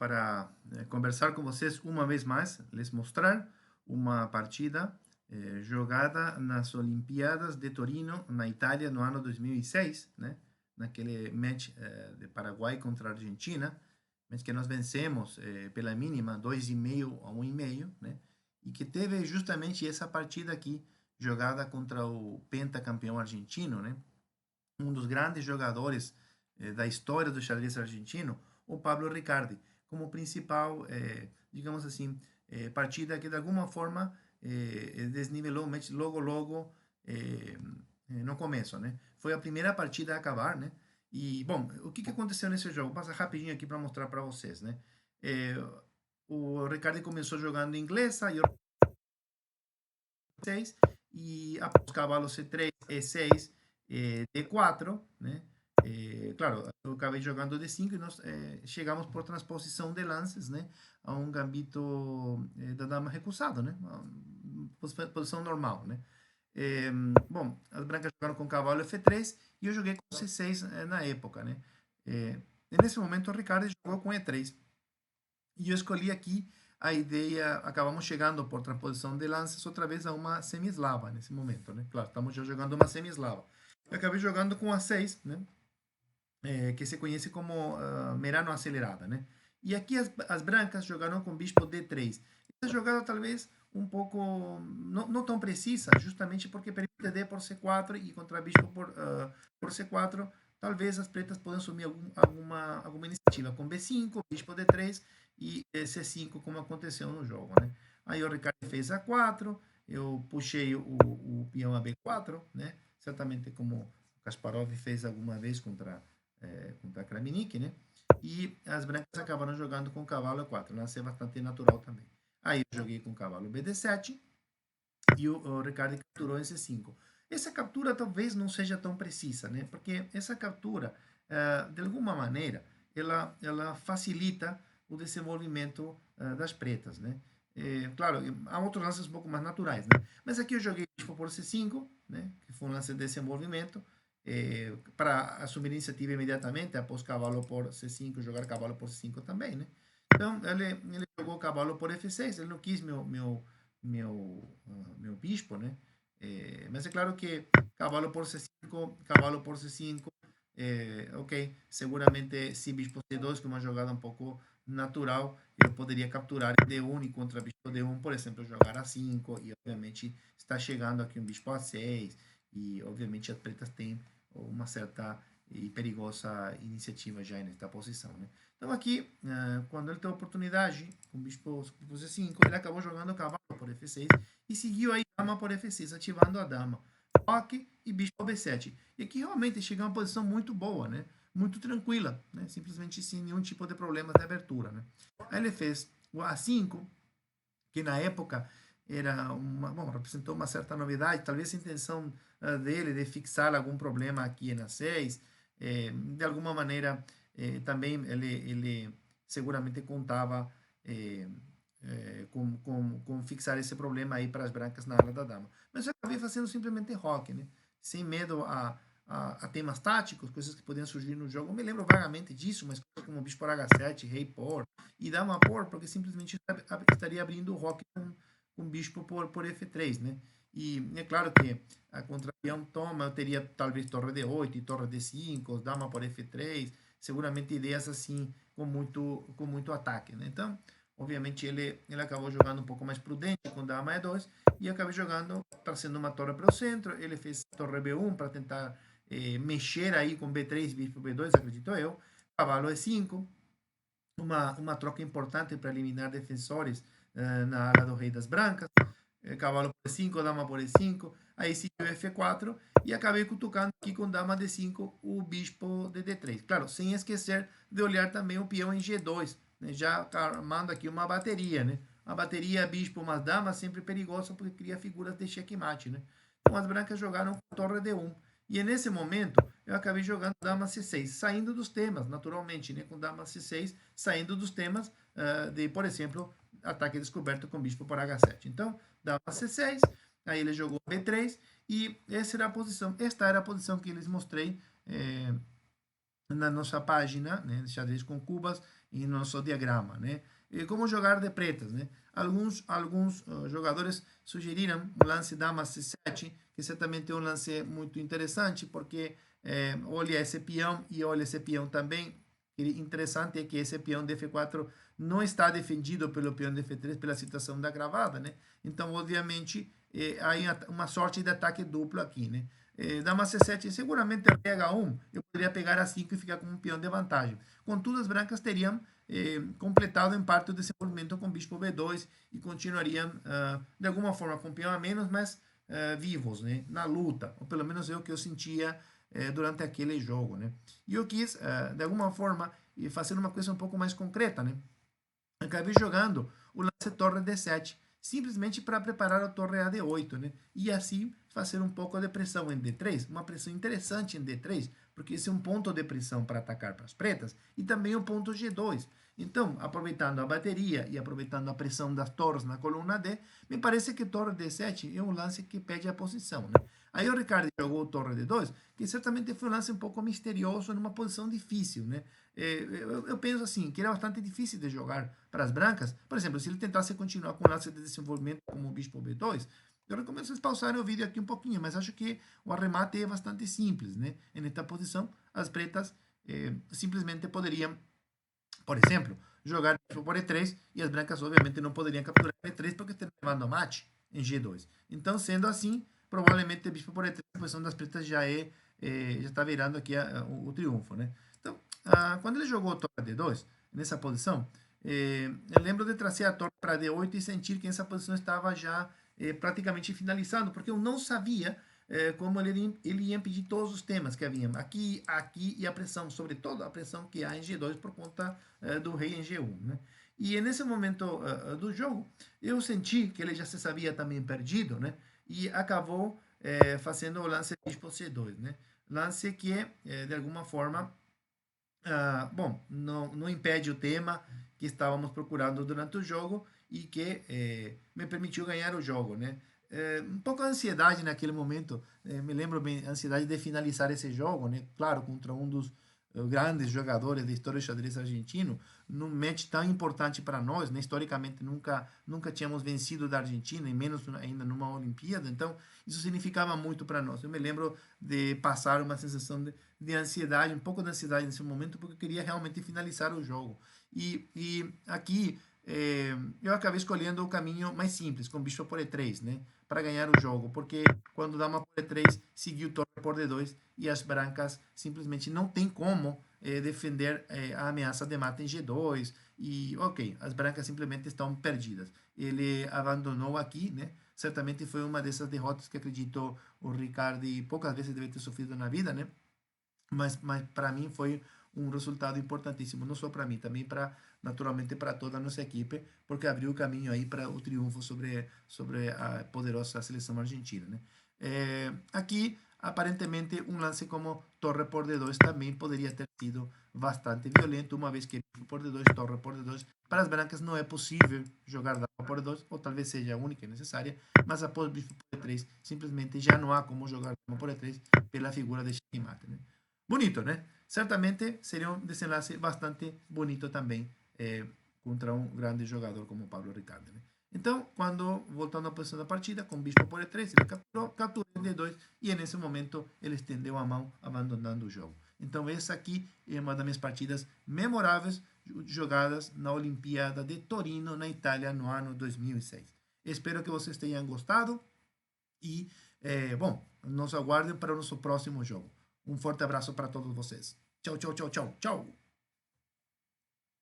para conversar com vocês uma vez mais, les mostrar uma partida jogada nas Olimpíadas de Torino, na Itália, no ano 2006, né? Naquele match de Paraguai contra a Argentina, match que nós vencemos pela mínima, 2,5 a 1,5, né? E que teve justamente essa partida aqui, jogada contra o pentacampeão argentino, né? Um dos grandes jogadores da história do xadrez argentino, o Pablo Riccardi, como principal, digamos assim, partida que de alguma forma desnivelou o match logo no começo, né? Foi a primeira partida a acabar, né? E, bom, o que aconteceu nesse jogo? Vou passar rapidinho aqui para mostrar para vocês, né? O Riccardi começou jogando inglesa e 6 e após cavalo C3, E6, D4, né? Claro, eu acabei jogando D5 e nós chegamos por transposição de lances, né? A um gambito da dama recusado, né? Posição normal, né? Bom, as brancas jogaram com cavalo F3 e eu joguei com C6 na época, né? Nesse momento o Ricardo jogou com E3 e eu escolhi aqui a ideia, acabamos chegando por transposição de lances outra vez a uma semi-eslava nesse momento, né? Claro, estamos já jogando uma semi-eslava. Eu acabei jogando com A6, né? Que se conhece como Merano acelerada, né? E aqui as brancas jogaram com bispo D3. Essa jogada talvez um pouco não tão precisa, justamente porque permite D por C4 e contra bispo por C4, talvez as pretas possam assumir alguma iniciativa com B5, bispo D3 e C5, como aconteceu no jogo, né? Aí o Ricardo fez A4, eu puxei o peão a B4, né? Certamente como o Kasparov fez alguma vez contra a Kramnik, né? E as brancas acabaram jogando com o cavalo E4, lance bastante natural também. Aí eu joguei com o cavalo BD7 e o Ricardo capturou em C5. Essa captura talvez não seja tão precisa, né? Porque essa captura, de alguma maneira, ela facilita o desenvolvimento das pretas, né? Claro, há outros lances um pouco mais naturais, né? Mas aqui eu joguei bispo por C5, né? Que foi um lance de desenvolvimento, para assumir iniciativa imediatamente após cavalo por C5, jogar cavalo por C5 também, né? Então ele jogou cavalo por F6, ele não quis meu bispo, né? Mas é claro que cavalo por C5, ok, seguramente se bispo C2, que é uma jogada um pouco natural, eu poderia capturar D1 e contra bispo D1, por exemplo, jogar A5 e obviamente está chegando aqui um bispo A6 e obviamente as pretas têm uma certa e perigosa iniciativa já nesta posição, né? Então aqui, quando ele teve a oportunidade, com o bispo C5, ele acabou jogando cavalo por F6 e seguiu aí dama por F6, ativando a dama. Roque e bispo B7. E aqui realmente chega a uma posição muito boa, né? Muito tranquila, né? Simplesmente sem nenhum tipo de problema de abertura, né? Aí ele fez o A5, que na época representou uma certa novidade, talvez a intenção dele de fixar algum problema aqui na 6, de alguma maneira também ele seguramente contava com fixar esse problema aí para as brancas na ala da dama. Mas eu acabei fazendo simplesmente rock, né? Sem medo a temas táticos, coisas que podiam surgir no jogo. Eu me lembro vagamente disso, mas coisas como bicho por H7, rei por, e dama por, porque simplesmente estaria abrindo o rock com bispo por F3, né? E é claro que a contra-peão toma, eu teria talvez torre D8 e torre D5, dama por F3, seguramente ideias assim com muito ataque, né? Então, obviamente ele acabou jogando um pouco mais prudente com dama E2 e eu acabei jogando, trazendo uma torre para o centro, ele fez torre B1 para tentar mexer aí com B3, bispo B2, acredito eu, cavalo E5, uma troca importante para eliminar defensores na ala do rei das brancas, cavalo por E5, dama por E5, aí seguiu F4 e acabei cutucando aqui com dama D5 o bispo de D3. Claro, sem esquecer de olhar também o peão em G2, né? Já armando aqui uma bateria, né? A bateria bispo mais dama sempre perigosa porque cria figuras de checkmate, né? Então as brancas jogaram com torre D1. E é nesse momento eu acabei jogando dama C6, saindo dos temas, naturalmente, né? Com dama C6, saindo dos temas de, por exemplo, ataque descoberto com bispo por H7. Então, dama C6, aí ele jogou B3 e esta era a posição que eles mostrei na nossa página, né, xadrez com cubas, em nosso diagrama, né? E como jogar de pretas, né? Alguns jogadores sugeriram o lance dama C7, que certamente é um lance muito interessante, porque olha esse peão e olha esse peão também. Interessante é que esse peão de F4 não está defendido pelo peão de F3 pela situação da gravada, né? Então, obviamente, há uma sorte de ataque duplo aqui, né? Dama C7, seguramente rei H1, eu poderia pegar A5 e ficar com um peão de vantagem. Contudo, as brancas teriam completado em parte o desenvolvimento com bispo B2 e continuariam, de alguma forma, com peão a menos, mas vivos, né? Na luta, ou pelo menos é o que eu sentia durante aquele jogo, né? E eu quis, de alguma forma, fazer uma coisa um pouco mais concreta, né? Acabei jogando o lance torre D7, simplesmente para preparar a torre A D8, né? E assim fazer um pouco de pressão em D3, uma pressão interessante em D3, porque esse é um ponto de pressão para atacar para as pretas, e também o ponto G2. Então, aproveitando a bateria e aproveitando a pressão das torres na coluna D, me parece que torre D7 é um lance que pede a posição, né? Aí o Ricardo jogou torre D2, que certamente foi um lance um pouco misterioso, numa posição difícil, né? Eu penso assim, que era bastante difícil de jogar para as brancas. Por exemplo, se ele tentasse continuar com o lance de desenvolvimento como o bispo B2, eu recomendo vocês pausarem o vídeo aqui um pouquinho, mas acho que o arremate é bastante simples, né? Em esta posição, as pretas simplesmente poderiam, por exemplo, jogar bispo por E3 e as brancas obviamente não poderiam capturar E3 porque estão levando mate em G2. Então, sendo assim, provavelmente bispo por E3 a posição das pretas já está virando aqui o triunfo, né? Então, quando ele jogou torre D2, nessa posição, eu lembro de trazer a torre para D8 e sentir que essa posição estava já praticamente finalizando, porque eu não sabia como ele ia impedir todos os temas que haviam aqui, aqui e a pressão, sobretudo a pressão que há em G2 por conta do rei em G1, né? E nesse momento do jogo, eu senti que ele já se sabia também perdido, né? E acabou fazendo o lance bispo C2, né? Lance que, de alguma forma, bom, não impede o tema que estávamos procurando durante o jogo e que me permitiu ganhar o jogo, né? Um pouco a ansiedade naquele momento, me lembro bem, a ansiedade de finalizar esse jogo, né? Claro, contra um dos grandes jogadores da história do xadrez argentino, num match tão importante para nós, né? Historicamente nunca tínhamos vencido da Argentina, e menos ainda numa Olimpíada, então isso significava muito para nós. Eu me lembro de passar uma sensação de ansiedade, um pouco de ansiedade nesse momento, porque eu queria realmente finalizar o jogo. E aqui eu acabei escolhendo o caminho mais simples, com bicho por E3, né? Para ganhar o jogo, porque quando dama por E3, seguiu torre por D2 e as brancas simplesmente não tem como defender a ameaça de mate em G2 e ok, as brancas simplesmente estão perdidas. Ele abandonou aqui, né? Certamente foi uma dessas derrotas que acredito o Ricardo poucas vezes deve ter sofrido na vida, né? Mas para mim foi um resultado importantíssimo, não só para mim, também para naturalmente para toda a nossa equipe, porque abriu o caminho aí para o triunfo sobre a poderosa seleção argentina, né? Aqui aparentemente um lance como torre por D2 também poderia ter sido bastante violento, uma vez que por D2, torre por D2, para as brancas não é possível jogar dama por D2, ou talvez seja a única e necessária, mas após bispo por E3, simplesmente já não há como jogar dama por E3 pela figura de checkmate, né? Bonito, né? Certamente seria um desenlace bastante bonito também contra um grande jogador como Pablo Ricardo, né? Então, quando voltando à posição da partida, com bispo por E3, ele capturou em D2 e nesse momento ele estendeu a mão, abandonando o jogo. Então, essa aqui é uma das minhas partidas memoráveis jogadas na Olimpíada de Torino, na Itália, no ano 2006. Espero que vocês tenham gostado e, bom, nos aguardem para o nosso próximo jogo. Um forte abraço para todos vocês. Tchau, tchau, tchau, tchau, tchau.